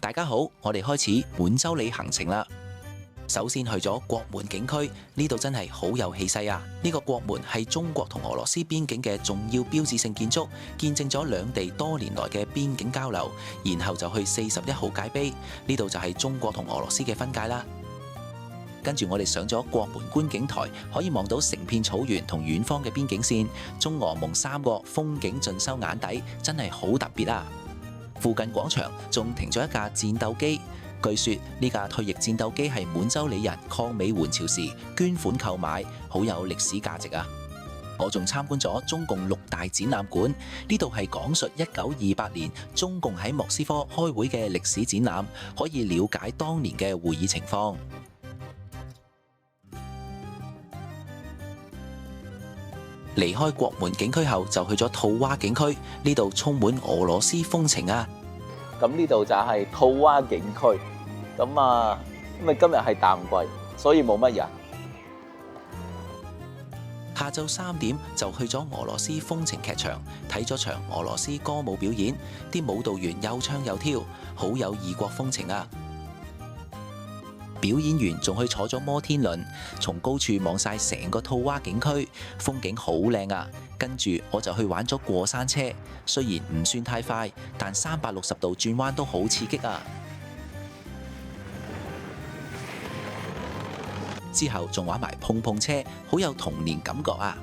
大家好，我哋開始滿洲里行程啦。首先去咗國門景區，呢度真係好有氣勢啊！呢個國門係中國同俄羅斯邊境嘅重要標誌性建築，見證咗兩地多年來嘅邊境交流。然後就去41號界碑，呢度就係中國同俄羅斯嘅分界啦。跟住我哋上咗國門觀景台，可以望到成片草原同遠方嘅邊境線，中俄蒙三國風景盡收眼底，真係好特別啊！附近廣場仲停咗一架戰鬥機。據說呢架退役戰鬥機係滿洲里人抗美援朝時捐款購買，好有歷史價值啊！我仲參觀咗中共6大展覽館，呢度係講述1928年中共喺莫斯科開會嘅歷史展覽，可以了解當年嘅會議情況。離開國門景區後，就去咗吐瓦景區，呢度充滿俄羅斯風情啊！咁呢度就係吐瓦景區，因為今日係淡季，所以冇乜人。下晝3點就去咗俄羅斯風情劇場，睇咗場俄羅斯歌舞表演，啲舞蹈員又唱又跳，好有異國風情啊！表演完仲去坐咗摩天輪，從高處望晒成個吐瓦景區，風景好靚啊！跟住我就去玩咗過山車，雖然唔算太快，但360度轉彎都好刺激啊！之後仲玩埋碰碰車，好有童年感覺啊！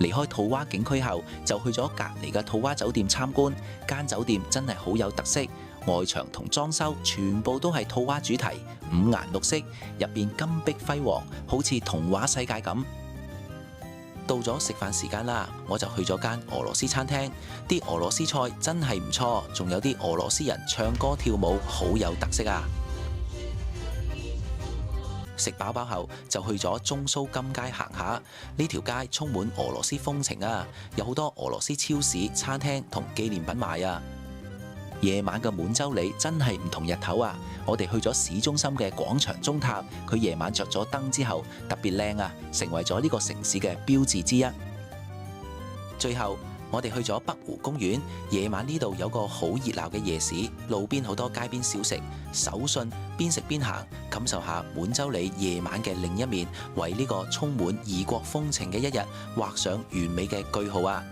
離開吐瓦景區後，就去咗隔離嘅吐瓦酒店參觀，間酒店真係好有特色。外牆同裝修全部都係吐瓦主題，5顏6色，入邊金碧輝煌，好似童話世界咁。到咗食飯時間啦，我就去咗間俄羅斯餐廳，啲俄羅斯菜真係唔錯，仲有啲俄羅斯人唱歌跳舞，好有特色啊！食飽飽後就去咗中蘇金街行下，呢條街充滿俄羅斯風情啊，有好多俄羅斯超市、餐廳同紀念品賣啊！夜晚嘅滿洲里真係唔同日頭啊！我哋去咗市中心嘅廣場中塔，佢夜晚着咗燈之後特別靚啊，成為咗呢個城市嘅標誌之一。最後我哋去咗北湖公園，夜晚呢度有個好熱鬧嘅夜市，路邊好多街邊小食，手信邊食邊行，感受下滿洲里夜晚嘅另一面，為呢個充滿異國風情嘅一日畫上完美嘅句號啊！